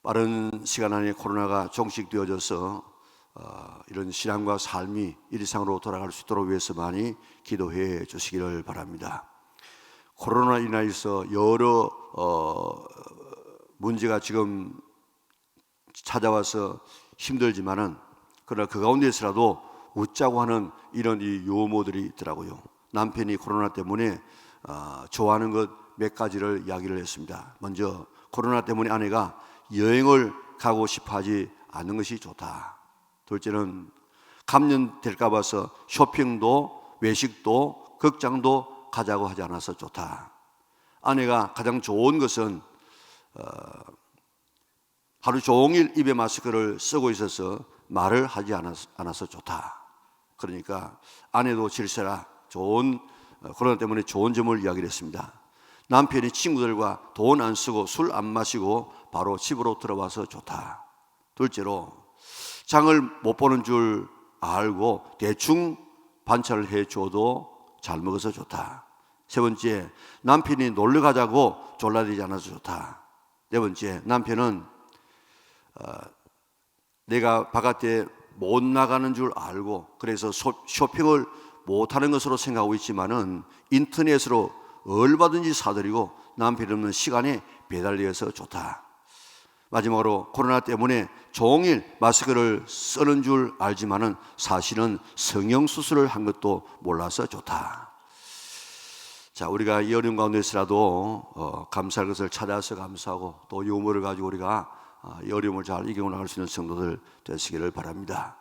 빠른 시간 안에 코로나가 종식되어져서 이런 신앙과 삶이 일상으로 돌아갈 수 있도록 위해서 많이 기도해 주시기를 바랍니다. 코로나 인하여서 여러 문제가 지금 찾아와서 힘들지만은 그러나 그 가운데서라도 웃자고 하는 이런 이 유머들이 있더라고요. 남편이 코로나 때문에 좋아하는 것 몇 가지를 이야기를 했습니다. 먼저 코로나 때문에 아내가 여행을 가고 싶어 하지 않는 것이 좋다. 둘째는 감염될까 봐서 쇼핑도 외식도 극장도 가자고 하지 않아서 좋다. 아내가 가장 좋은 것은 하루 종일 입에 마스크를 쓰고 있어서 말을 하지 않아서 좋다. 그러니까 아내도 질세라 좋은 코로나 때문에 좋은 점을 이야기를 했습니다. 남편이 친구들과 돈 안 쓰고 술 안 마시고 바로 집으로 들어와서 좋다. 둘째로 장을 못 보는 줄 알고 대충 반찬을 해줘도 잘 먹어서 좋다. 세 번째, 남편이 놀러 가자고 졸라대지 않아서 좋다. 네 번째, 남편은 내가 바깥에 못 나가는 줄 알고 그래서 쇼핑을 못하는 것으로 생각하고 있지만은 인터넷으로 얼마든지 사드리고 남편 없는 시간에 배달되어서 좋다. 마지막으로 코로나 때문에 종일 마스크를 쓰는 줄 알지만은 사실은 성형수술을 한 것도 몰라서 좋다. 자, 우리가 이 어려운 가운데서라도 감사할 것을 찾아서 감사하고 또 유머를 가지고 우리가 이 어려움을 잘 이겨나갈 수 있는 성도들 되시기를 바랍니다.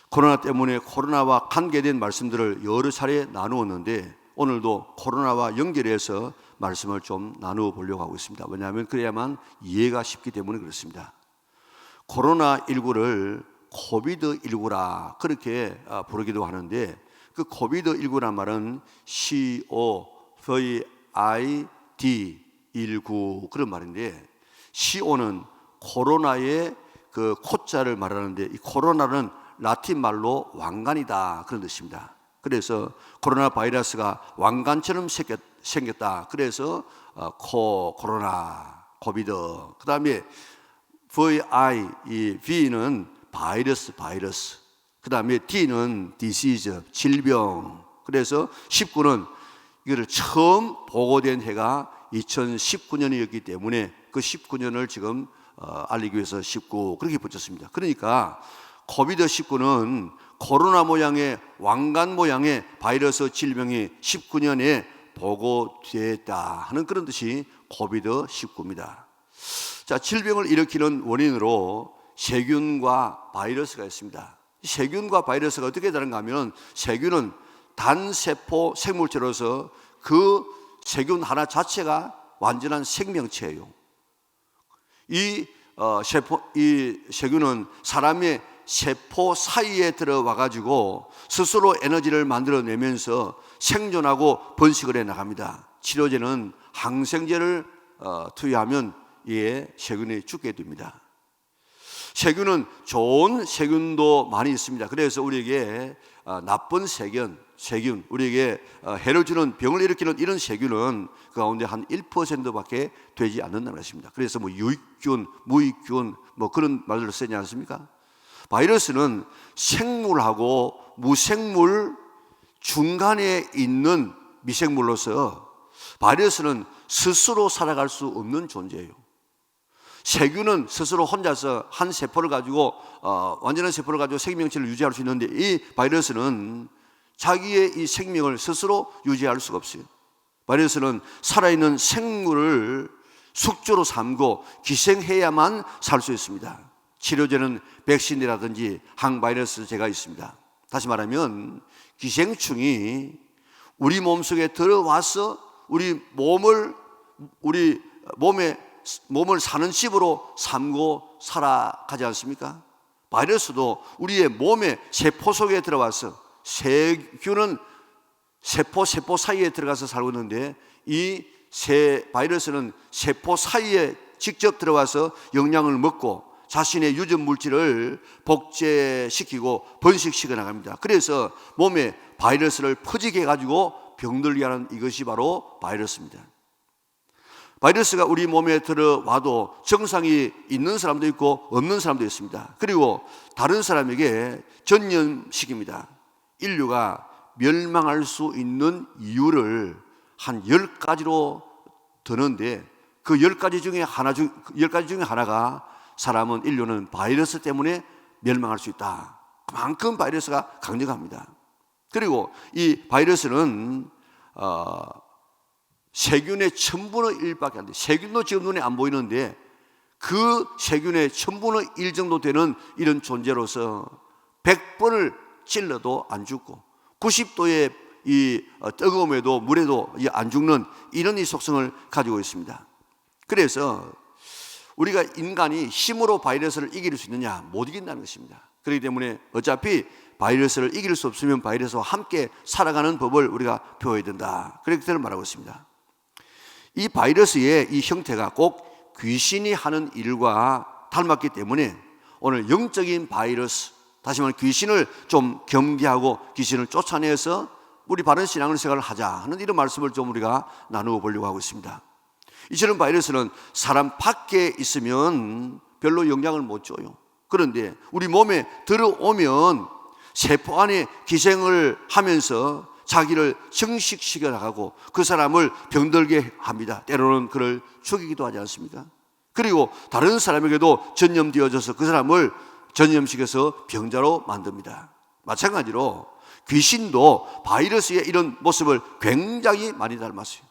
코로나 때문에 코로나와 관계된 말씀들을 여러 차례 나누었는데 오늘도 코로나와 연결해서 말씀을 좀 나누어 보려고 하고 있습니다. 왜냐하면 그래야만 이해가 쉽기 때문에 그렇습니다. 코로나19를 코비드19라 그렇게 부르기도 하는데 그 코비드19란 말은 COVID-19 그런 말인데 CO는 코로나의 그 코자를 말하는데 이 코로나는 라틴 말로 왕관이다 그런 뜻입니다. 그래서 코로나 바이러스가 왕관처럼 생겼다. 그래서 코로나, 코비드. 그 다음에 VI, 이 V는 바이러스. 그 다음에 D는 disease, 질병. 그래서 19는 이거를 처음 보고된 해가 2019년이었기 때문에 그 19년을 지금 알리기 위해서 19 그렇게 붙였습니다. 그러니까 코비드19는 코로나 모양의 왕관 모양의 바이러스 질병이 19년에 보고됐다 하는 그런 뜻이 코비드19입니다. 자, 질병을 일으키는 원인으로 세균과 바이러스가 있습니다. 세균과 바이러스가 어떻게 다른가 하면 세균은 단세포 생물체로서 그 세균 하나 자체가 완전한 생명체예요. 이 세균은 사람의 세포 사이에 들어와 가지고 스스로 에너지를 만들어내면서 생존하고 번식을 해 나갑니다. 치료제는 항생제를 투여하면 이에 세균이 죽게 됩니다. 세균은 좋은 세균도 많이 있습니다. 그래서 우리에게 나쁜 세균, 우리에게 해를 주는 병을 일으키는 이런 세균은 그 가운데 한 1%밖에 되지 않는다는 것입니다. 그래서 뭐 유익균, 무익균 뭐 그런 말들을 쓰지 않습니까? 바이러스는 생물하고 무생물 중간에 있는 미생물로서 바이러스는 스스로 살아갈 수 없는 존재예요. 세균은 스스로 혼자서 한 세포를 가지고 완전한 세포를 가지고 생명체를 유지할 수 있는데 이 바이러스는 자기의 이 생명을 스스로 유지할 수가 없어요. 바이러스는 살아있는 생물을 숙주로 삼고 기생해야만 살 수 있습니다. 치료제는 백신이라든지 항바이러스제가 있습니다. 다시 말하면 기생충이 우리 몸속에 들어와서 우리 몸을 사는 집으로 삼고 살아가지 않습니까? 바이러스도 우리의 몸의 세포 속에 들어와서 세균은 세포 사이에 들어가서 살고 있는데 이 바이러스는 세포 사이에 직접 들어와서 영양을 먹고 자신의 유전 물질을 복제시키고 번식시켜 나갑니다. 그래서 몸에 바이러스를 퍼지게 해가지고 병들게 하는 이것이 바로 바이러스입니다. 바이러스가 우리 몸에 들어와도 정상이 있는 사람도 있고 없는 사람도 있습니다. 그리고 다른 사람에게 전염시킵니다. 인류가 멸망할 수 있는 이유를 한 10가지로 드는데 그 10가지 중에 하나가 사람은, 인류는 바이러스 때문에 멸망할 수 있다. 그만큼 바이러스가 강력합니다. 그리고 이 바이러스는 세균의 1000분의 1밖에 안 돼요. 세균도 지금 눈에 안 보이는데 그 세균의 1000분의 1 정도 되는 이런 존재로서 100번을 찔러도 안 죽고 90도의 이 뜨거움에도 물에도 안 죽는 이런 이 속성을 가지고 있습니다. 그래서 우리가 인간이 힘으로 바이러스를 이길 수 있느냐? 못 이긴다는 것입니다. 그렇기 때문에 어차피 바이러스를 이길 수 없으면 바이러스와 함께 살아가는 법을 우리가 배워야 된다. 그렇게 말하고 있습니다. 이 바이러스의 이 형태가 꼭 귀신이 하는 일과 닮았기 때문에 오늘 영적인 바이러스, 다시 말해 귀신을 좀 경계하고 귀신을 쫓아내서 우리 바른 신앙을 생활을 하자 하는 이런 말씀을 좀 우리가 나누어 보려고 하고 있습니다. 이처럼 바이러스는 사람 밖에 있으면 별로 영향을 못 줘요. 그런데 우리 몸에 들어오면 세포 안에 기생을 하면서 자기를 증식시켜 나가고 그 사람을 병들게 합니다. 때로는 그를 죽이기도 하지 않습니까? 그리고 다른 사람에게도 전염되어져서 그 사람을 전염시켜서 병자로 만듭니다. 마찬가지로 귀신도 바이러스의 이런 모습을 굉장히 많이 닮았어요.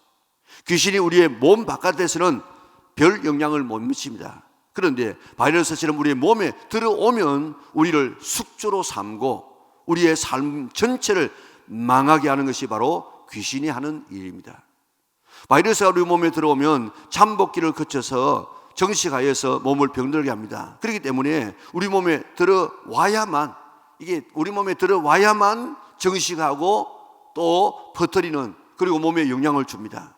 귀신이 우리의 몸 바깥에서는 별 영향을 못 미칩니다. 그런데 바이러스처럼 우리의 몸에 들어오면 우리를 숙주로 삼고 우리의 삶 전체를 망하게 하는 것이 바로 귀신이 하는 일입니다. 바이러스가 우리 몸에 들어오면 잠복기를 거쳐서 정식하여서 몸을 병들게 합니다. 그렇기 때문에 우리 몸에 들어와야만, 이게 우리 몸에 들어와야만 정식하고 또 퍼뜨리는, 그리고 몸에 영향을 줍니다.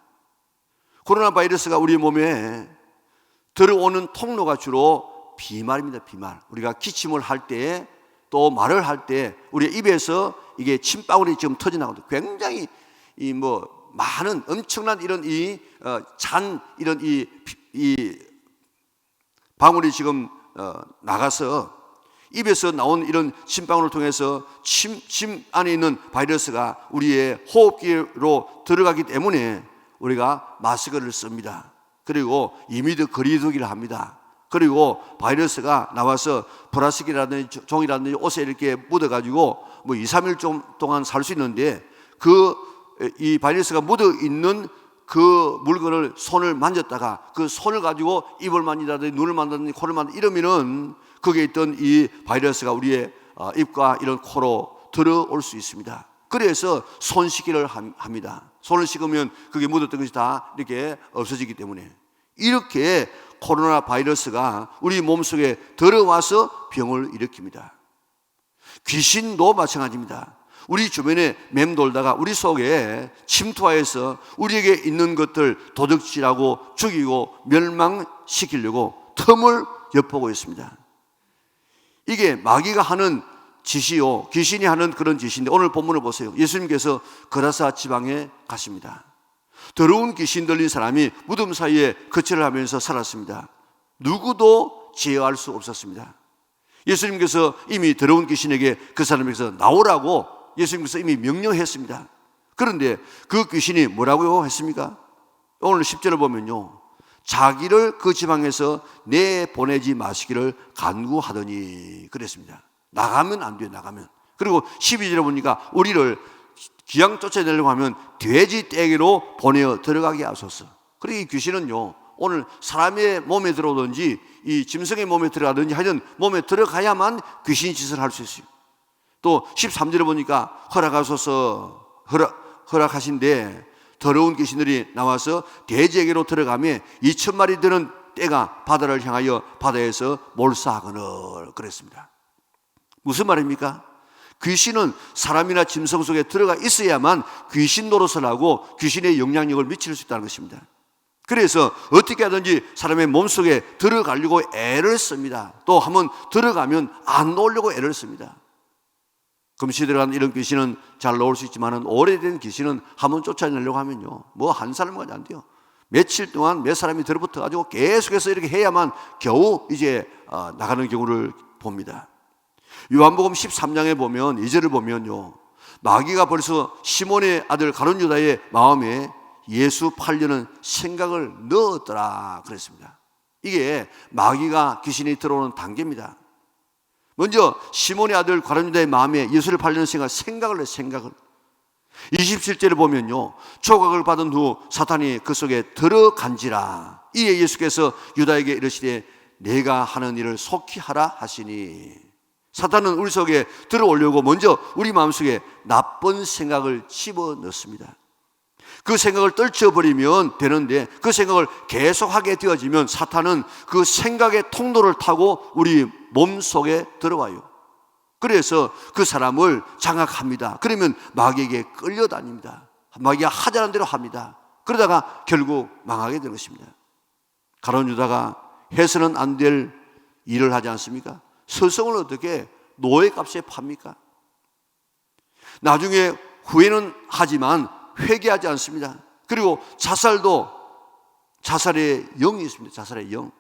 코로나 바이러스가 우리 몸에 들어오는 통로가 주로 비말입니다. 비말. 우리가 기침을 할 때 또 말을 할 때 우리 입에서 이게 침방울이 지금 터져나오는데 굉장히 많은 엄청난 이런 이런 이 방울이 지금 나가서 입에서 나온 이런 침방울을 통해서 침 안에 있는 바이러스가 우리의 호흡기로 들어가기 때문에 우리가 마스크를 씁니다. 그리고 2m 거리두기를 합니다. 그리고 바이러스가 나와서 플라스틱이라든지 종이라든지 옷에 이렇게 묻어가지고 2, 3일 동안 살 수 있는데 이 바이러스가 묻어 있는 그 물건을 손을 만졌다가 그 손을 가지고 입을 만지다든지 눈을 만지다든지 코를 만지다 이러면은 거기에 있던 이 바이러스가 우리의 입과 이런 코로 들어올 수 있습니다. 그래서 손 씻기를 합니다. 손을 씻으면 그게 묻었던 것이 다 이렇게 없어지기 때문에 이렇게 코로나 바이러스가 우리 몸속에 들어와서 병을 일으킵니다. 귀신도 마찬가지입니다. 우리 주변에 맴돌다가 우리 속에 침투하여서 우리에게 있는 것들 도적질하고 죽이고 멸망시키려고 틈을 엿보고 있습니다. 이게 마귀가 하는 짓이요, 귀신이 하는 그런 짓인데 오늘 본문을 보세요. 예수님께서 거라사 지방에 가십니다. 더러운 귀신 들린 사람이 무덤 사이에 거처를 하면서 살았습니다. 누구도 제어할 수 없었습니다. 예수님께서 이미 더러운 귀신에게 그 사람에게서 나오라고 예수님께서 이미 명령했습니다. 그런데 그 귀신이 뭐라고 했습니까? 오늘 10절을 보면요, 자기를 그 지방에서 내보내지 마시기를 간구하더니 그랬습니다. 나가면 안 돼요. 나가면. 그리고 12절에 보니까 우리를 기양 쫓아내려고 하면 돼지 떼기로 보내어 들어가게 하소서. 그리고 이 귀신은요, 오늘 사람의 몸에 들어오든지 이 짐승의 몸에 들어가든지 하여튼 몸에 들어가야만 귀신 짓을 할 수 있어요. 또 13절에 보니까 허락하신데 더러운 귀신들이 나와서 돼지에게로 들어가며 2000마리 되는 떼가 바다를 향하여 바다에서 몰사하거늘 그랬습니다. 무슨 말입니까? 귀신은 사람이나 짐승 속에 들어가 있어야만 귀신 노릇을 하고 귀신의 영향력을 미칠 수 있다는 것입니다. 그래서 어떻게 하든지 사람의 몸속에 들어가려고 애를 씁니다. 또 한번 들어가면 안 놓으려고 애를 씁니다. 금시 들어간 이런 귀신은 잘 놓을 수 있지만 오래된 귀신은 한번 쫓아내려고 하면요, 한 사람까지 안 돼요. 며칠 동안 몇 사람이 들어붙어 가지고 계속해서 이렇게 해야만 겨우 이제 나가는 경우를 봅니다. 요한복음 13장에 보면 2절을 보면요, 마귀가 벌써 시몬의 아들 가룟 유다의 마음에 예수 팔려는 생각을 넣었더라 그랬습니다. 이게 마귀가 귀신이 들어오는 단계입니다. 먼저 시몬의 아들 가룟 유다의 마음에 예수를 팔려는 생각을 내 생각을. 27절을 보면요, 조각을 받은 후 사탄이 그 속에 들어간지라. 이에 예수께서 유다에게 이르시되 내가 하는 일을 속히 하라 하시니. 사탄은 우리 속에 들어오려고 먼저 우리 마음속에 나쁜 생각을 집어넣습니다. 그 생각을 떨쳐버리면 되는데 그 생각을 계속하게 되어지면 사탄은 그 생각의 통로를 타고 우리 몸속에 들어와요. 그래서 그 사람을 장악합니다. 그러면 마귀에게 끌려다닙니다. 마귀가 하자는 대로 합니다. 그러다가 결국 망하게 되는 것입니다. 가룟 유다가 해서는 안 될 일을 하지 않습니까? 스승을 어떻게 노예값에 팝니까? 나중에 후회는 하지만 회개하지 않습니다. 그리고 자살의 영이 있습니다. 자살의 영.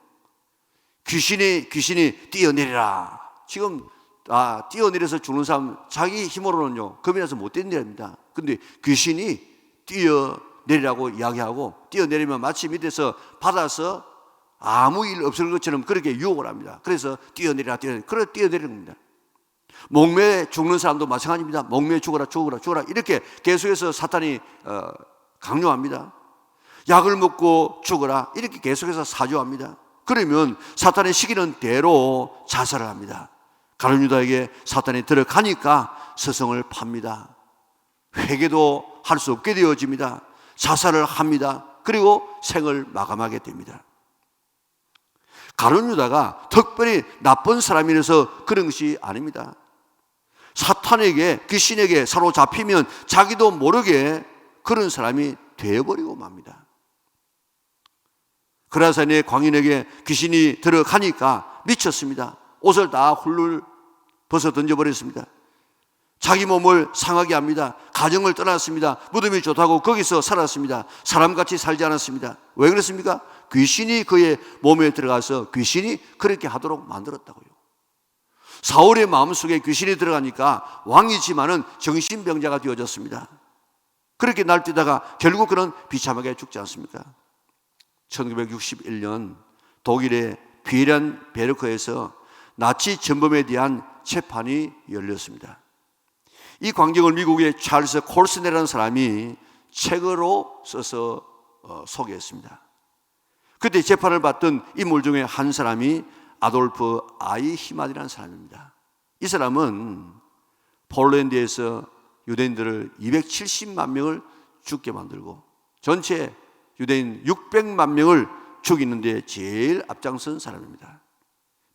귀신이 뛰어내리라. 지금 뛰어내려서 죽는 사람 자기 힘으로는요 겁이 나서 못 뛰어내립니다. 근데 귀신이 뛰어내리라고 이야기하고 뛰어내리면 마치 밑에서 받아서 아무 일 없을 것처럼 그렇게 유혹을 합니다. 그래서 뛰어내리라. 그래 뛰어내리는 겁니다. 목매에 죽는 사람도 마찬가지입니다. 목매에 죽어라 이렇게 계속해서 사탄이 강요합니다. 약을 먹고 죽어라 이렇게 계속해서 사주합니다. 그러면 사탄의 시키는 대로 자살을 합니다. 가룟 유다에게 사탄이 들어가니까 스승을 팝니다. 회개도 할 수 없게 되어집니다. 자살을 합니다. 그리고 생을 마감하게 됩니다. 가룟 유다가 특별히 나쁜 사람이라서 그런 것이 아닙니다. 사탄에게, 귀신에게 사로잡히면 자기도 모르게 그런 사람이 되어버리고 맙니다. 그라사니의 광인에게 귀신이 들어가니까 미쳤습니다. 옷을 다 훌훌 벗어 던져버렸습니다. 자기 몸을 상하게 합니다. 가정을 떠났습니다. 무덤이 좋다고 거기서 살았습니다. 사람같이 살지 않았습니다. 왜 그랬습니까? 귀신이 그의 몸에 들어가서 귀신이 그렇게 하도록 만들었다고요. 사울의 마음속에 귀신이 들어가니까 왕이지만은 정신병자가 되어졌습니다. 그렇게 날뛰다가 결국 그는 비참하게 죽지 않습니까? 1961년 독일의 비에란베르크에서 나치 전범에 대한 재판이 열렸습니다. 이 광경을 미국의 찰스 콜슨이라는 사람이 책으로 써서 소개했습니다. 그때 재판을 받던 인물 중에 한 사람이 아돌프 아이히만이라는 사람입니다. 이 사람은 폴란드에서 유대인들을 270만 명을 죽게 만들고 전체 유대인 600만 명을 죽이는 데 제일 앞장선 사람입니다.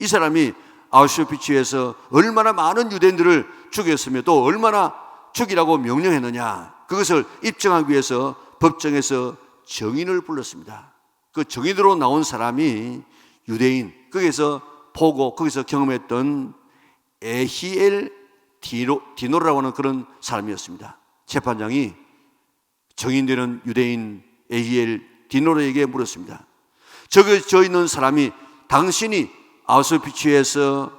이 사람이 아우슈비츠에서 얼마나 많은 유대인들을 죽였으며 또 얼마나 죽이라고 명령했느냐, 그것을 입증하기 위해서 법정에서 정인을 불렀습니다. 그 정인으로 나온 사람이 유대인, 거기서 보고 거기서 경험했던 에히엘 디노라고 하는 그런 사람이었습니다. 재판장이 정인되는 유대인 에히엘 디노르에게 물었습니다. 적어져 있는 사람이 당신이 아우슈비츠에서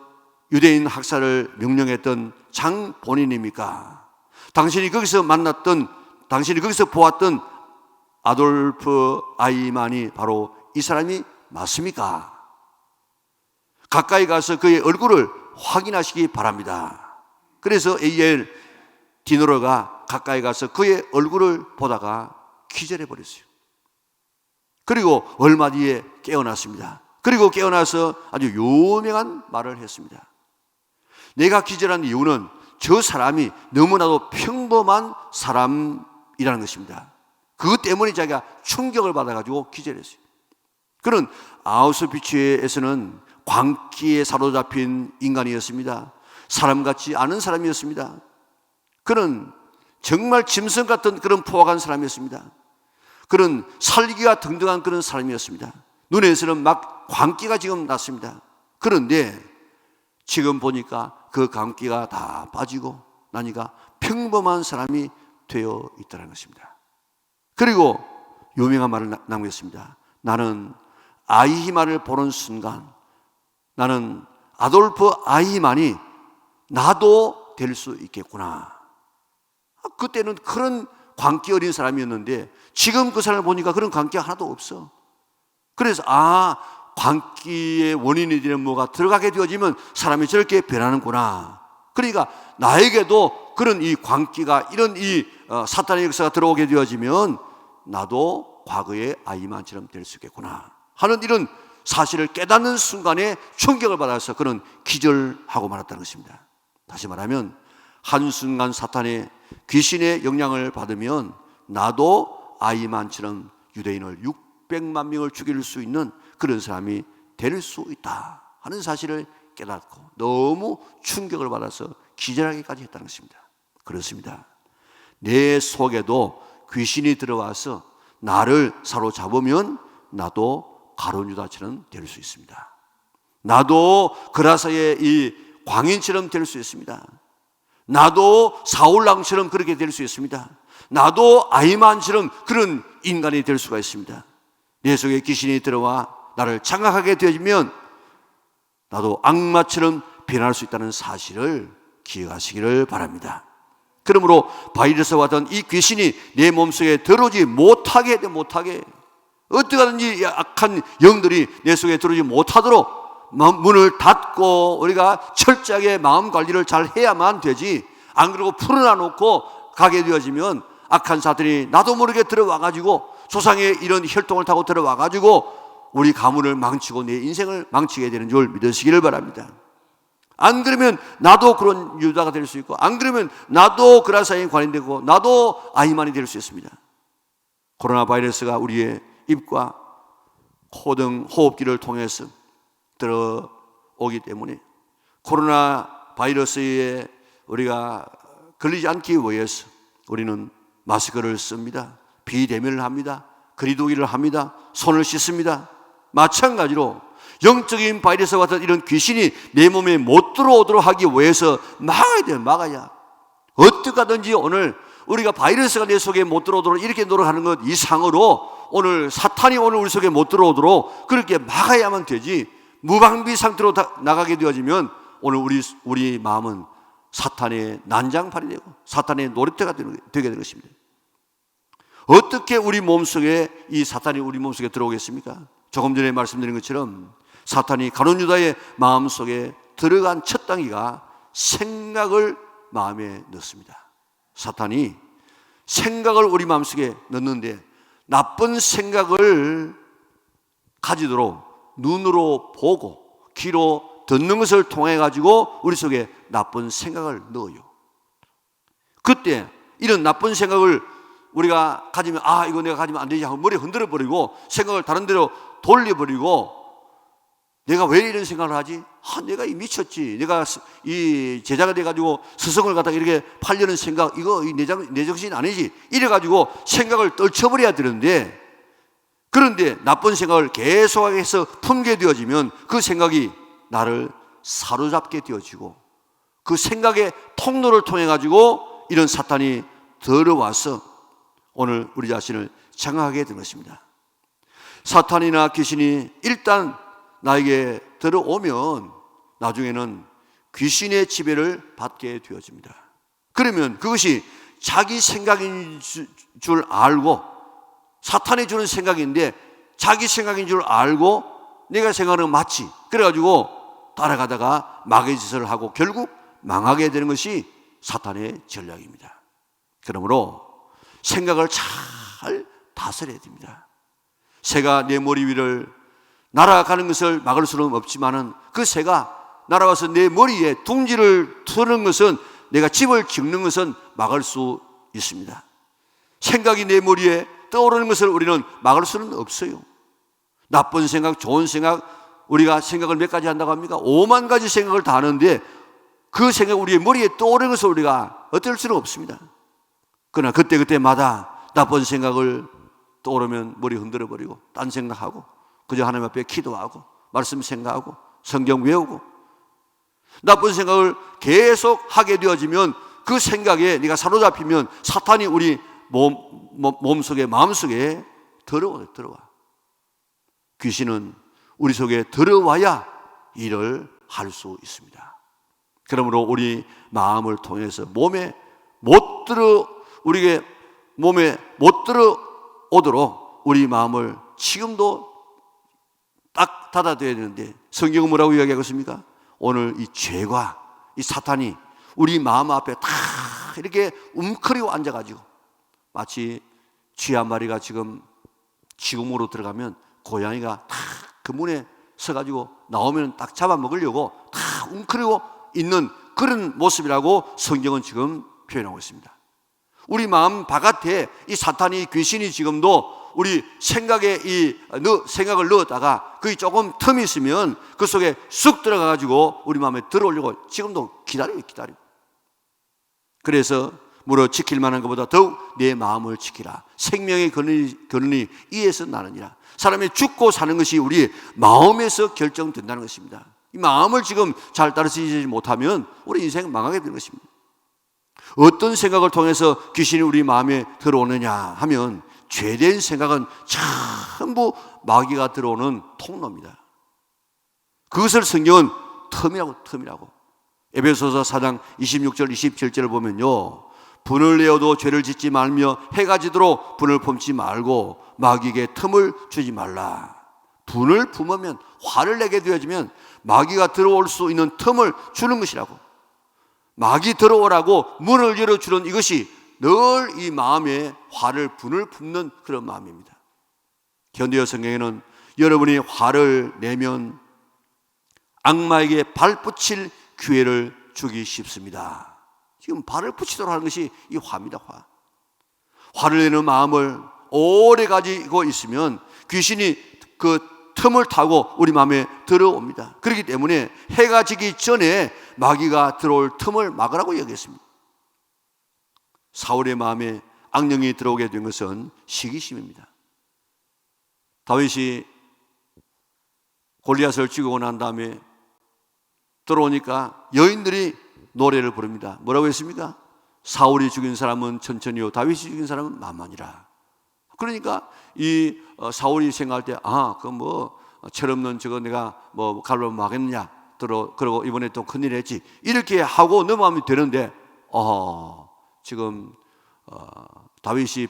유대인 학살을 명령했던 장 본인입니까? 당신이 거기서 만났던, 당신이 거기서 보았던 아돌프 아이만이 바로 이 사람이 맞습니까? 가까이 가서 그의 얼굴을 확인하시기 바랍니다. 그래서 에히엘 디노르가 가까이 가서 그의 얼굴을 보다가 기절해 버렸어요. 그리고 얼마 뒤에 깨어났습니다. 그리고 깨어나서 아주 유명한 말을 했습니다. 내가 기절한 이유는 저 사람이 너무나도 평범한 사람이라는 것입니다. 그것 때문에 자기가 충격을 받아가지고 기절했어요. 그는 아우슈비츠에서는 광기에 사로잡힌 인간이었습니다. 사람 같지 않은 사람이었습니다. 그는 정말 짐승 같은 그런 포악한 사람이었습니다. 그는 살기가 등등한 그런 사람이었습니다. 눈에서는 막 광기가 지금 났습니다. 그런데 지금 보니까 그 광기가 다 빠지고 나니까 평범한 사람이 되어 있다는 것입니다. 그리고 유명한 말을 남겼습니다. 나는 아이히만을 보는 순간 나는 아돌프 아이히만이 나도 될 수 있겠구나. 그때는 그런 광기 어린 사람이었는데 지금 그 사람을 보니까 그런 광기가 하나도 없어. 그래서 광기의 원인이 되는 뭐가 들어가게 되어지면 사람이 저렇게 변하는구나. 그러니까 나에게도 그런 이 광기가 이런 이 사탄의 역사가 들어오게 되어지면 나도 과거의 아이만처럼 될 수 있겠구나 하는 이런 사실을 깨닫는 순간에 충격을 받아서 그런 기절하고 말았다는 것입니다. 다시 말하면 한순간 사탄의 귀신의 영향을 받으면 나도 아이만처럼 유대인을 600만 명을 죽일 수 있는 그런 사람이 될 수 있다 하는 사실을 깨닫고 너무 충격을 받아서 기절하기까지 했다는 것입니다. 그렇습니다. 내 속에도 귀신이 들어와서 나를 사로잡으면 나도 가룟 유다처럼 될 수 있습니다. 나도 그라사의 이 광인처럼 될 수 있습니다. 나도 사울왕처럼 그렇게 될 수 있습니다. 나도 아이만처럼 그런 인간이 될 수가 있습니다. 내 속에 귀신이 들어와 나를 장악하게 되어지면 나도 악마처럼 변할 수 있다는 사실을 기억하시기를 바랍니다. 그러므로 바이러스와 같은 이 귀신이 내 몸속에 들어오지 못하게 어떻게 하든지 악한 영들이 내 속에 들어오지 못하도록 문을 닫고 우리가 철저하게 마음 관리를 잘 해야만 되지, 안 그러고 풀어놔 놓고 가게 되어지면 악한 사들이 나도 모르게 들어와 가지고 조상의 이런 혈통을 타고 들어와 가지고 우리 가문을 망치고 내 인생을 망치게 되는 줄 믿으시기를 바랍니다. 안 그러면 나도 그런 유다가 될 수 있고, 안 그러면 나도 그라사에 관련되고 나도 아이만이 될 수 있습니다. 코로나 바이러스가 우리의 입과 코 등 호흡기를 통해서 들어오기 때문에 코로나 바이러스에 우리가 걸리지 않기 위해서 우리는 마스크를 씁니다. 비대면을 합니다. 거리두기를 합니다. 손을 씻습니다. 마찬가지로 영적인 바이러스와 같은 이런 귀신이 내 몸에 못 들어오도록 하기 위해서 막아야 돼요. 막아야. 어떻게 하든지 오늘 우리가 바이러스가 내 속에 못 들어오도록 이렇게 노력하는 것 이상으로 오늘 사탄이 오늘 우리 속에 못 들어오도록 그렇게 막아야만 되지, 무방비 상태로 나가게 되어지면 오늘 우리 마음은 사탄의 난장판이 되고 사탄의 놀이터가 되게 될 것입니다. 어떻게 우리 몸속에 이 사탄이 우리 몸속에 들어오겠습니까? 조금 전에 말씀드린 것처럼 사탄이 가룟 유다의 마음속에 들어간 첫 단계가 생각을 마음에 넣습니다. 사탄이 생각을 우리 마음속에 넣는데 나쁜 생각을 가지도록 눈으로 보고 귀로 듣는 것을 통해 가지고 우리 속에 나쁜 생각을 넣어요. 그때 이런 나쁜 생각을 우리가 가지면 이거 내가 가지면 안 되지 하고 머리 흔들어 버리고 생각을 다른 데로 돌려버리고, 내가 왜 이런 생각을 하지? 내가 미쳤지. 내가 이 제자가 돼가지고 스승을 갖다가 이렇게 팔려는 생각, 이거 내 정신 아니지. 이래가지고 생각을 떨쳐버려야 되는데, 그런데 나쁜 생각을 계속하게 해서 품게 되어지면 그 생각이 나를 사로잡게 되어지고 그 생각의 통로를 통해 가지고 이런 사탄이 들어와서 오늘 우리 자신을 장악하게 된 것입니다. 사탄이나 귀신이 일단 나에게 들어오면 나중에는 귀신의 지배를 받게 되어집니다. 그러면 그것이 자기 생각인 줄 알고, 사탄이 주는 생각인데 자기 생각인 줄 알고 내가 생각하는 건 맞지, 그래가지고 따라가다가 마귀의 짓을 하고 결국 망하게 되는 것이 사탄의 전략입니다. 그러므로 생각을 잘 다스려야 됩니다. 새가 내 머리 위를 날아가는 것을 막을 수는 없지만은 그 새가 날아와서 내 머리에 둥지를 트는 것은, 내가 집을 짓는 것은 막을 수 있습니다. 생각이 내 머리에 떠오르는 것을 우리는 막을 수는 없어요. 나쁜 생각, 좋은 생각, 우리가 생각을 몇 가지 한다고 합니까? 5만 가지 생각을 다 하는데 그 생각 우리의 머리에 떠오르는 것을 우리가 어쩔 수는 없습니다. 그러나 그때마다 나쁜 생각을 떠오르면 머리 흔들어 버리고 딴 생각하고 그저 하나님 앞에 기도하고 말씀 생각하고 성경 외우고, 나쁜 생각을 계속 하게 되어지면 그 생각에 네가 사로잡히면 사탄이 우리 몸속에, 마음속에 들어와. 귀신은 우리 속에 들어와야 일을 할 수 있습니다. 그러므로 우리 마음을 통해서 우리의 몸에 못 들어오도록 우리 마음을 지금도 딱 닫아둬야 되는데, 성경은 뭐라고 이야기하고 있습니까? 오늘 이 죄가, 이 사탄이 우리 마음 앞에 다 이렇게 움크리고 앉아가지고, 마치 쥐 한 마리가 지금 지구으로 들어가면 고양이가 다 그 문에 서가지고 나오면 딱 잡아먹으려고 다 움크리고 있는 그런 모습이라고 성경은 지금 표현하고 있습니다. 우리 마음 바깥에 이 사탄이, 귀신이 지금도 우리 생각에 생각을 넣었다가 거기 조금 틈이 있으면 그 속에 쑥 들어가가지고 우리 마음에 들어오려고 지금도 기다려요. 그래서 물어 지킬 만한 것보다 더욱 내 마음을 지키라. 생명의 근원이 이에서 나느니라. 사람이 죽고 사는 것이 우리 마음에서 결정된다는 것입니다. 이 마음을 지금 잘 따르지 못하면 우리 인생 망하게 되는 것입니다. 어떤 생각을 통해서 귀신이 우리 마음에 들어오느냐 하면, 죄된 생각은 전부 마귀가 들어오는 통로입니다. 그것을 성경은 틈이라고. 에베소서 4장 26절 27절을 보면요, 분을 내어도 죄를 짓지 말며 해가 지도록 분을 품지 말고 마귀에게 틈을 주지 말라. 분을 품으면, 화를 내게 되어지면 마귀가 들어올 수 있는 틈을 주는 것이라고. 마귀 들어오라고 문을 열어주는 이것이 늘 이 마음에 분을 품는 그런 마음입니다. 현대어 성경에는 여러분이 화를 내면 악마에게 발붙일 기회를 주기 쉽습니다. 지금 발을 붙이도록 하는 것이 이 화입니다. 화를 내는 마음을 오래 가지고 있으면 귀신이 그 틈을 타고 우리 마음에 들어옵니다. 그렇기 때문에 해가 지기 전에 마귀가 들어올 틈을 막으라고 얘기했습니다. 사울의 마음에 악령이 들어오게 된 것은 시기심입니다. 다윗이 골리앗을 죽이고 난 다음에 들어오니까 여인들이 노래를 부릅니다. 뭐라고 했습니까? 사울이 죽인 사람은 천천히요, 다윗이 죽인 사람은 만만이라. 그러니까 이 사울이 생각할 때, 철없는 저거 내가 갈로 막겠느냐, 그러고 이번에 또 큰일 했지, 이렇게 하고 넘어가면 되는데, 지금 다윗이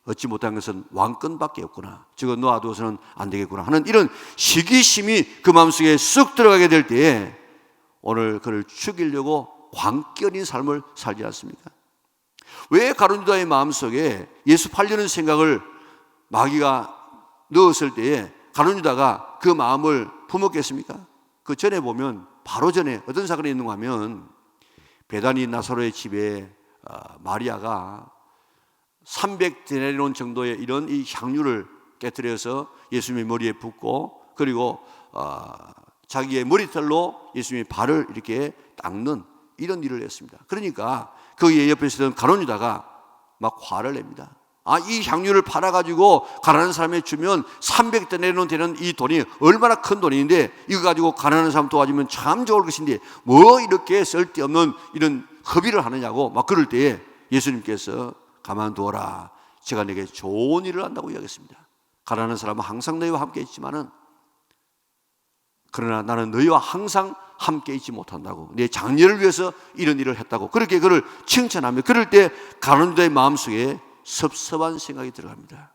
얻지 못한 것은 왕권밖에 없구나, 저거 놓아두어서는 안 되겠구나 하는 이런 시기심이 그 마음속에 쑥 들어가게 될 때에 오늘 그를 죽이려고 광견인 삶을 살지 않습니까? 왜 가룟 유다의 마음속에 예수 팔려는 생각을 마귀가 넣었을 때에 가룟 유다가 그 마음을 품었겠습니까? 그 전에 보면, 바로 전에 어떤 사건이 있는가 하면, 베다니 나사로의 집에 마리아가 300데나리온 정도의 이런 이 향유를 깨뜨려서 예수님의 머리에 붓고, 그리고 자기의 머리털로 예수님의 발을 이렇게 닦는 이런 일을 했습니다. 그러니까 그 옆에 있었던 가룟 유다가 막 화를 냅니다. 이 향유를 팔아가지고 가난한 사람에 주면 300데나리온 되는 이 돈이 얼마나 큰 돈인데, 이거 가지고 가난한 사람 도와주면 참 좋을 것인데 뭐 이렇게 쓸데없는 이런 허비를 하느냐고 막 그럴 때에 예수님께서 가만두어라, 제가 내게 좋은 일을 한다고 이야기했습니다. 가난한 사람은 항상 너희와 함께 있지만은, 그러나 나는 너희와 항상 함께 있지 못한다고, 내 장래를 위해서 이런 일을 했다고 그렇게 그를 칭찬하며, 그럴 때 가룟 유다의 마음속에 섭섭한 생각이 들어갑니다.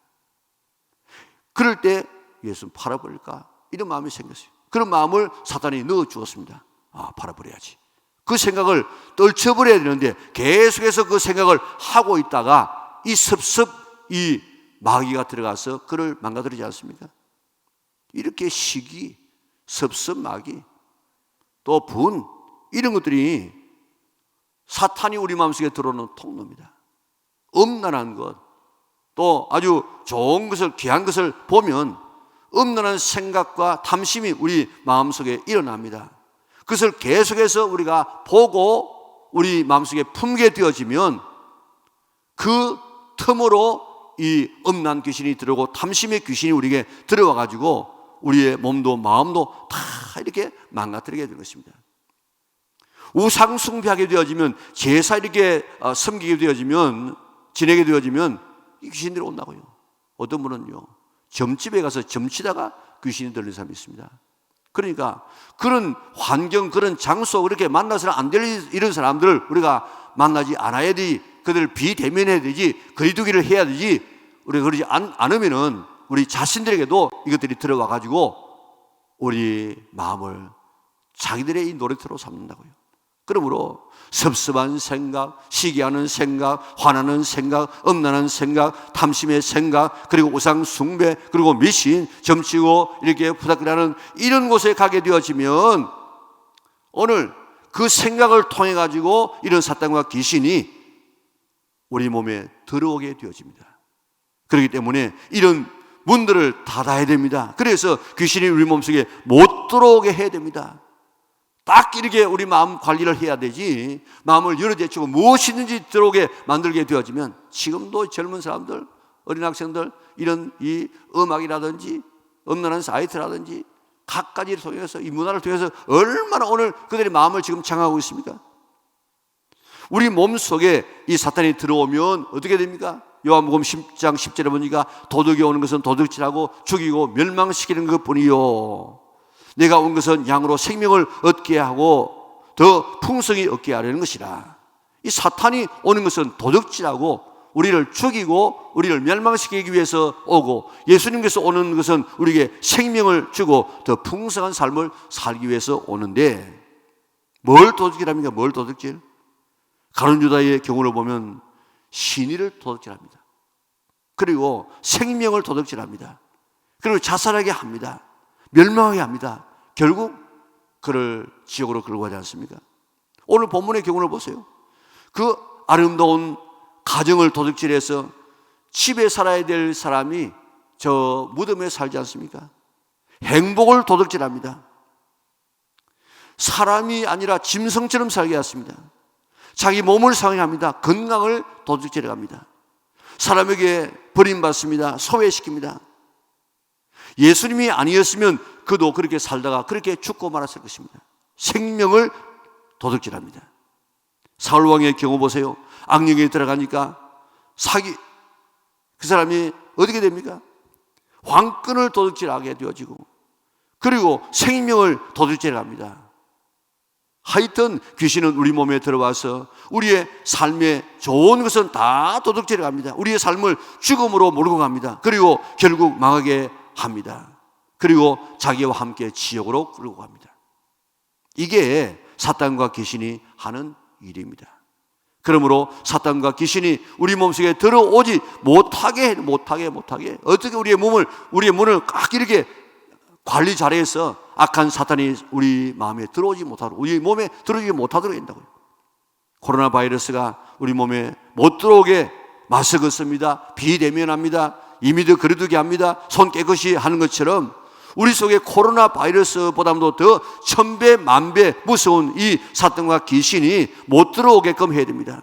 그럴 때 예수는 팔아버릴까, 이런 마음이 생겼어요. 그런 마음을 사탄이 넣어주었습니다. 팔아버려야지, 그 생각을 떨쳐버려야 되는데 계속해서 그 생각을 하고 있다가 이 마귀가 들어가서 그를 망가뜨리지 않습니까? 이렇게 시기, 섭섭, 마귀, 또 분, 이런 것들이 사탄이 우리 마음속에 들어오는 통로입니다. 음란한 것, 또 아주 좋은 것을, 귀한 것을 보면 음란한 생각과 탐심이 우리 마음속에 일어납니다. 그것을 계속해서 우리가 보고 우리 마음속에 품게 되어지면 그 틈으로 이 음란 귀신이 들어오고 탐심의 귀신이 우리에게 들어와 가지고 우리의 몸도 마음도 다 이렇게 망가뜨리게 되는 것입니다. 우상 숭배하게 되어지면, 제사 이렇게 섬기게 되어지면, 지내게 되어지면 이 귀신들이 온다고요. 어떤 분은요, 점집에 가서 점치다가 귀신이 들린 사람이 있습니다. 그러니까 그런 환경, 그런 장소, 그렇게 만나서는 안 될 이런 사람들을 우리가 만나지 않아야 되지. 그들을 비대면해야 되지. 거리두기를 해야 되지. 우리가 그러지 않으면은 우리 자신들에게도 이것들이 들어와 가지고 우리 마음을 자기들의 이 놀이터로 삼는다고요. 그러므로 섭섭한 생각, 시기하는 생각, 화나는 생각, 엄난한 생각, 탐심의 생각, 그리고 우상 숭배, 그리고 미신, 점치고 이렇게 푸닥거리는 이런 곳에 가게 되어지면 오늘 그 생각을 통해 가지고 이런 사탄과 귀신이 우리 몸에 들어오게 되어집니다. 그렇기 때문에 이런 문들을 닫아야 됩니다. 그래서 귀신이 우리 몸속에 못 들어오게 해야 됩니다. 딱 이렇게 우리 마음 관리를 해야 되지, 마음을 열어제치고 무엇이든지 들어오게 만들게 되어지면, 지금도 젊은 사람들, 어린 학생들 이런 이 음악이라든지 음란한 사이트라든지 각가지를 통해서 이 문화를 통해서 얼마나 오늘 그들의 마음을 지금 장악하고 있습니까? 우리 몸속에 이 사탄이 들어오면 어떻게 됩니까? 요한복음 10장 10절에 보니까 도둑이 오는 것은 도둑질하고 죽이고 멸망시키는 것뿐이요, 내가 온 것은 양으로 생명을 얻게 하고 더 풍성히 얻게 하려는 것이라. 이 사탄이 오는 것은 도둑질하고 우리를 죽이고 우리를 멸망시키기 위해서 오고, 예수님께서 오는 것은 우리에게 생명을 주고 더 풍성한 삶을 살기 위해서 오는데, 뭘 도둑질합니까? 뭘 도둑질? 가룟 유다의 경우를 보면 신의를 도둑질합니다. 그리고 생명을 도둑질합니다. 그리고 자살하게 합니다. 멸망하게 합니다. 결국 그를 지옥으로 끌고 가지 않습니까? 오늘 본문의 경우를 보세요. 그 아름다운 가정을 도둑질해서 집에 살아야 될 사람이 저 무덤에 살지 않습니까? 행복을 도둑질합니다. 사람이 아니라 짐승처럼 살게 했습니다. 자기 몸을 상해합니다. 건강을 도둑질해 갑니다. 사람에게 버림받습니다. 소외시킵니다. 예수님이 아니었으면 그도 그렇게 살다가 그렇게 죽고 말았을 것입니다. 생명을 도둑질합니다. 사울왕의 경우 보세요. 악령에 들어가니까 그 사람이 어떻게 됩니까? 왕권을 도둑질하게 되어지고, 그리고 생명을 도둑질해 갑니다. 하여튼 귀신은 우리 몸에 들어와서 우리의 삶에 좋은 것은 다 도둑질해 갑니다. 우리의 삶을 죽음으로 몰고 갑니다. 그리고 결국 망하게 합니다. 그리고 자기와 함께 지옥으로 끌고 갑니다. 이게 사탄과 귀신이 하는 일입니다. 그러므로 사탄과 귀신이 우리 몸속에 들어오지 못하게 어떻게 우리의 문을 꽉 이렇게 관리 잘해서 악한 사탄이 우리 마음에 들어오지 못하도록, 우리 몸에 들어오지 못하도록 한다고요. 코로나 바이러스가 우리 몸에 못 들어오게 마스크 씁니다. 비대면합니다. 이미도 거리두기 합니다. 손 깨끗이 하는 것처럼 우리 속에 코로나 바이러스보다도 더 1000배, 10,000배 무서운 이 사탄과 귀신이 못 들어오게끔 해야 됩니다.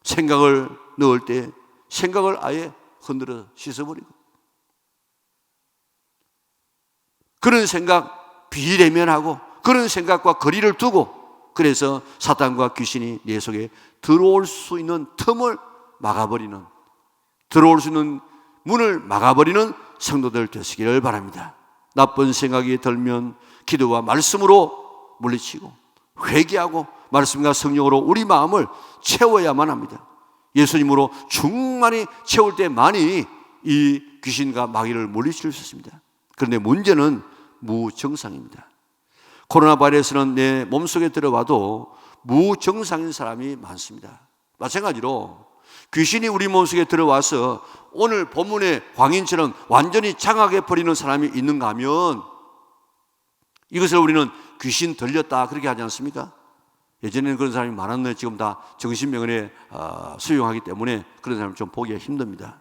생각을 넣을 때 생각을 아예 흔들어 씻어버리고, 그런 생각 비대면하고 그런 생각과 거리를 두고, 그래서 사탄과 귀신이 내 속에 들어올 수 있는 틈을 막아버리는, 들어올 수 있는 문을 막아버리는 성도들 되시기를 바랍니다. 나쁜 생각이 들면 기도와 말씀으로 물리치고 회개하고 말씀과 성령으로 우리 마음을 채워야만 합니다. 예수님으로 충만히 채울 때만이 이 귀신과 마귀를 물리칠 수 있습니다. 그런데 문제는 무정상입니다. 코로나 바이러스는 내 몸속에 들어와도 무정상인 사람이 많습니다. 마찬가지로 귀신이 우리 몸속에 들어와서 오늘 본문의 광인처럼 완전히 장악해 버리는 사람이 있는가 하면, 이것을 우리는 귀신 들렸다 그렇게 하지 않습니까? 예전에는 그런 사람이 많았는데 지금 다 정신병원에 수용하기 때문에 그런 사람을 좀 보기가 힘듭니다.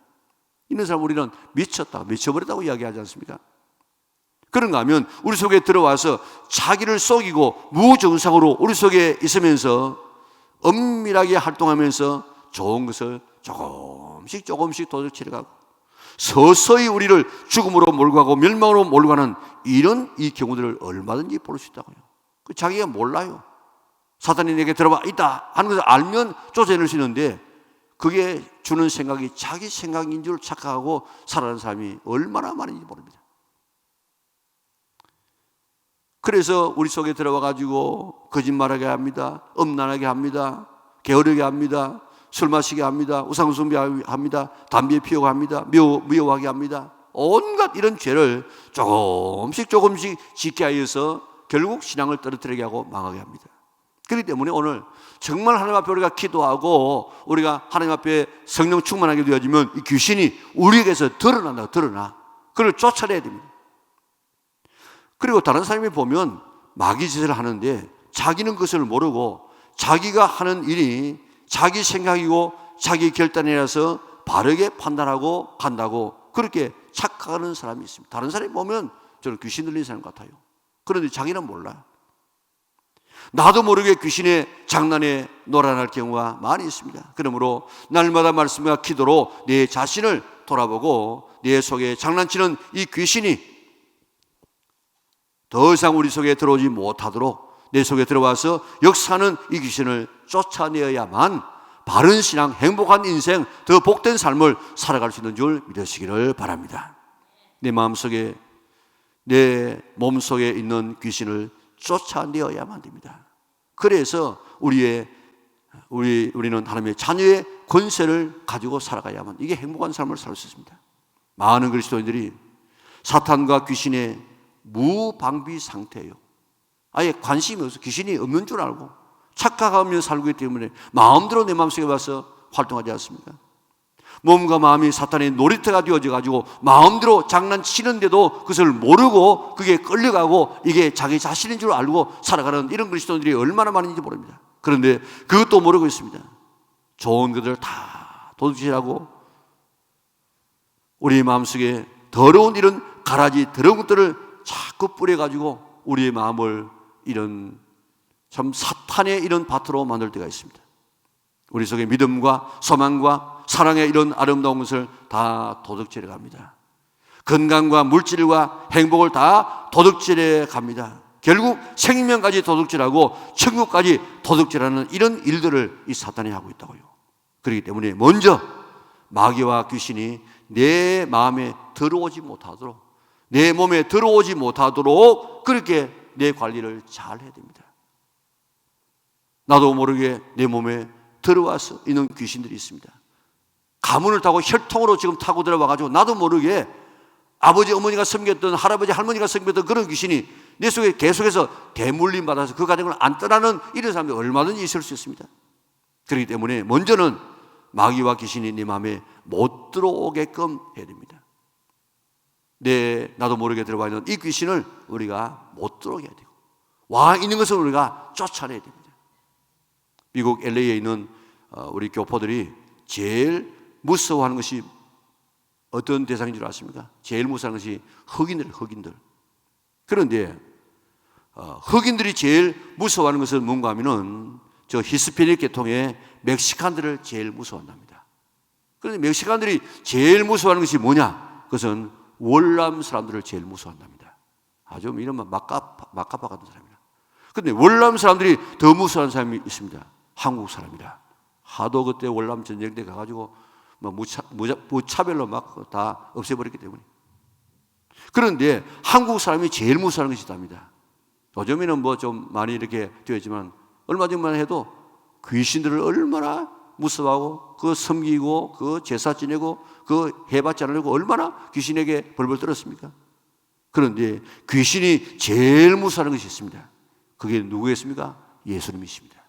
이런 사람 우리는 미쳐버렸다고 이야기하지 않습니까? 그런가 하면 우리 속에 들어와서 자기를 속이고 무정상으로 우리 속에 있으면서 은밀하게 활동하면서 좋은 것을 조금씩 도둑질해가고 서서히 우리를 죽음으로 몰고 가고 멸망으로 몰고 가는 이런 이 경우들을 얼마든지 볼 수 있다고요. 자기가 몰라요. 사탄이 내게 들어와 있다 하는 것을 알면 쫓아낼 수 있는데, 그게 주는 생각이 자기 생각인 줄 착각하고 살아가는 사람이 얼마나 많은지 모릅니다. 그래서 우리 속에 들어와 가지고 거짓말하게 합니다. 음란하게 합니다. 게으르게 합니다. 술 마시게 합니다. 우상숭배하게 합니다. 담배 피우게 합니다. 미워하게 합니다. 온갖 이런 죄를 조금씩 짓게 하여서 결국 신앙을 떨어뜨리게 하고 망하게 합니다. 그렇기 때문에 오늘 정말 하나님 앞에 우리가 기도하고 우리가 하나님 앞에 성령 충만하게 되어지면 이 귀신이 우리에게서 드러나. 그걸 쫓아내야 됩니다. 그리고 다른 사람이 보면 마귀짓을 하는데 자기는 그것을 모르고 자기가 하는 일이 자기 생각이고 자기 결단이라서 바르게 판단하고 간다고 그렇게 착각하는 사람이 있습니다. 다른 사람이 보면 저는 귀신 들린 사람 같아요. 그런데 자기는 몰라요. 나도 모르게 귀신의 장난에 놀아날 경우가 많이 있습니다. 그러므로 날마다 말씀과 기도로 내 자신을 돌아보고 내 속에 장난치는 이 귀신이 더 이상 우리 속에 들어오지 못하도록 내 속에 들어와서 역사하는 이 귀신을 쫓아내어야만 바른 신앙, 행복한 인생, 더 복된 삶을 살아갈 수 있는 줄 믿으시기를 바랍니다. 내 마음속에, 내 몸속에 있는 귀신을 쫓아내어야만 됩니다. 그래서 우리는 하나님의 자녀의 권세를 가지고 살아가야만 이게 행복한 삶을 살 수 있습니다. 많은 그리스도인들이 사탄과 귀신의 무방비 상태예요. 아예 관심이 없어. 귀신이 없는 줄 알고 착각하며 살기 때문에 마음대로 내 마음속에 와서 활동하지 않습니까? 몸과 마음이 사탄의 놀이터가 되어져 가지고 마음대로 장난치는데도 그것을 모르고 그게 끌려가고 이게 자기 자신인 줄 알고 살아가는 이런 그리스도인들이 얼마나 많은지 모릅니다. 그런데 그것도 모르고 있습니다. 좋은 것들을 다 도둑질하고 우리 마음속에 더러운 이런 가라지 더러운 것들을 자꾸 뿌려가지고 우리의 마음을 이런 참 사탄의 이런 밭으로 만들 때가 있습니다. 우리 속에 믿음과 소망과 사랑의 이런 아름다운 것을 다 도둑질해 갑니다. 건강과 물질과 행복을 다 도둑질해 갑니다. 결국 생명까지 도둑질하고 천국까지 도둑질하는 이런 일들을 이 사탄이 하고 있다고요. 그렇기 때문에 먼저 마귀와 귀신이 내 마음에 들어오지 못하도록 내 몸에 들어오지 못하도록 그렇게 내 관리를 잘 해야 됩니다. 나도 모르게 내 몸에 들어와서 있는 귀신들이 있습니다. 가문을 타고 혈통으로 지금 타고 들어와가지고 나도 모르게 아버지 어머니가 섬겼던 할아버지 할머니가 섬겼던 그런 귀신이 내 속에 계속해서 대물림 받아서 그 가정을 안 떠나는 이런 사람이 얼마든지 있을 수 있습니다. 그렇기 때문에 먼저는 마귀와 귀신이 내 마음에 못 들어오게끔 해야 됩니다. 나도 모르게 들어와 있는 이 귀신을 우리가 못 들어오게 해야 되고 와 있는 것을 우리가 쫓아내야 됩니다. 미국 LA에 있는 우리 교포들이 제일 무서워하는 것이 어떤 대상인 줄 아십니까? 제일 무서워하는 것이 흑인들. 그런데 흑인들이 제일 무서워하는 것은 뭔가 하면은 저 히스패닉 계통의 멕시칸들을 제일 무서워한답니다. 그런데 멕시칸들이 제일 무서워하는 것이 뭐냐? 그것은 월남 사람들을 제일 무서워한답니다. 아주 이름만 막가파 같은 사람이라. 그런데 월남 사람들이 더 무서워하는 사람이 있습니다. 한국 사람이라. 하도 그때 월남 전쟁 때 가가지고 무차별로 막 다 없애버렸기 때문에. 그런데 한국 사람이 제일 무서워하는 것이 있답니다. 요즘에는 뭐 좀 많이 이렇게 되었지만 얼마 전만 해도 귀신들을 얼마나 무서워하고 그 섬기고 그 제사 지내고 그 해받지 않으려고 얼마나 귀신에게 벌벌 떨었습니까? 그런데 귀신이 제일 무서워하는 것이 있습니다. 그게 누구겠습니까? 예수님이십니다.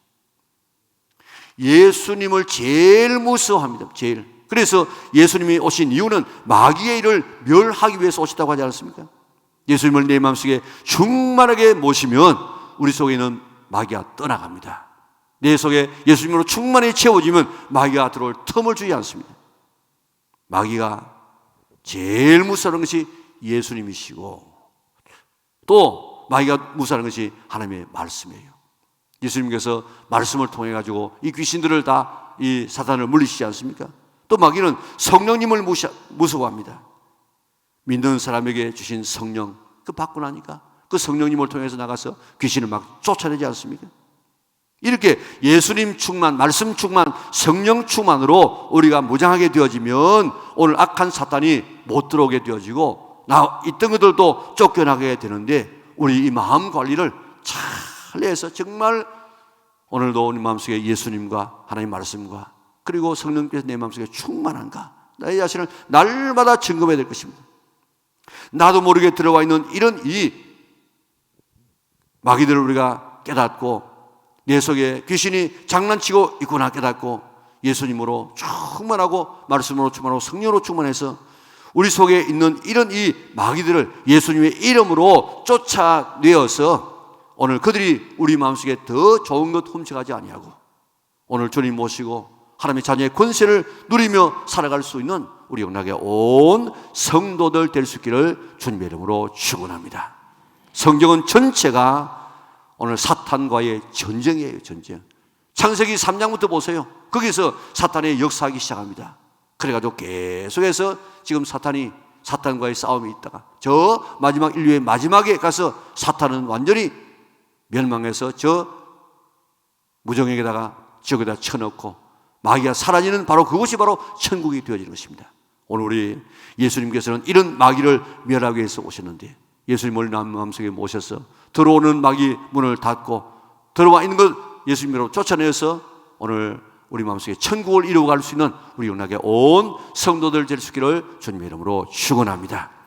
예수님을 제일 무서워합니다. 제일. 그래서 예수님이 오신 이유는 마귀의 일을 멸하기 위해서 오셨다고 하지 않았습니까? 예수님을 내 마음속에 충만하게 모시면 우리 속에 있는 마귀가 떠나갑니다. 내 속에 예수님으로 충만히 채워지면 마귀가 들어올 틈을 주지 않습니다. 마귀가 제일 무서워하는 것이 예수님이시고 또 마귀가 무서워하는 것이 하나님의 말씀이에요. 예수님께서 말씀을 통해 가지고 이 귀신들을 다 이 사탄을 물리시지 않습니까? 또 마귀는 성령님을 무서워합니다. 믿는 사람에게 주신 성령 그 받고 나니까 그 성령님을 통해서 나가서 귀신을 막 쫓아내지 않습니까? 이렇게 예수님 충만, 말씀 충만, 성령 충만으로 우리가 무장하게 되어지면 오늘 악한 사탄이 못 들어오게 되어지고 있던 것들도 쫓겨나게 되는데, 우리 이 마음 관리를 잘 해서 정말 오늘도 우리 마음속에 예수님과 하나님 말씀과 그리고 성령께서 내 마음속에 충만한가, 나의 자신을 날마다 점검해야 될 것입니다. 나도 모르게 들어와 있는 이런 이 마귀들을 우리가 깨닫고 내 속에 귀신이 장난치고 있구나 깨닫고 예수님으로 충만하고 말씀으로 충만하고 성령으로 충만해서 우리 속에 있는 이런 이 마귀들을 예수님의 이름으로 쫓아내어서 오늘 그들이 우리 마음속에 더 좋은 것 훔쳐가지 아니하고 오늘 주님 모시고 하나님의 자녀의 권세를 누리며 살아갈 수 있는 우리 영락의 온 성도들 될 수 있기를 주님의 이름으로 축원합니다. 성경은 전체가 오늘 사탄과의 전쟁이에요. 전쟁. 창세기 3장부터 보세요. 거기서 사탄의 역사하기 시작합니다. 그래가지고 계속해서 지금 사탄과의 싸움이 있다가 저 마지막 인류의 마지막에 가서 사탄은 완전히 멸망해서 저 무정에게다가 지옥에다 쳐넣고 마귀가 사라지는 바로 그곳이 바로 천국이 되어지는 것입니다. 오늘 우리 예수님께서는 이런 마귀를 멸하기 위해서 오셨는데 예수님을 마음속에 모셔서 들어오는 마귀 문을 닫고 들어와 있는 것 예수님으로 쫓아내서 오늘 우리 마음속에 천국을 이루어갈 수 있는 우리 영락의 온 성도들 될 수 있기를 주님의 이름으로 축원합니다.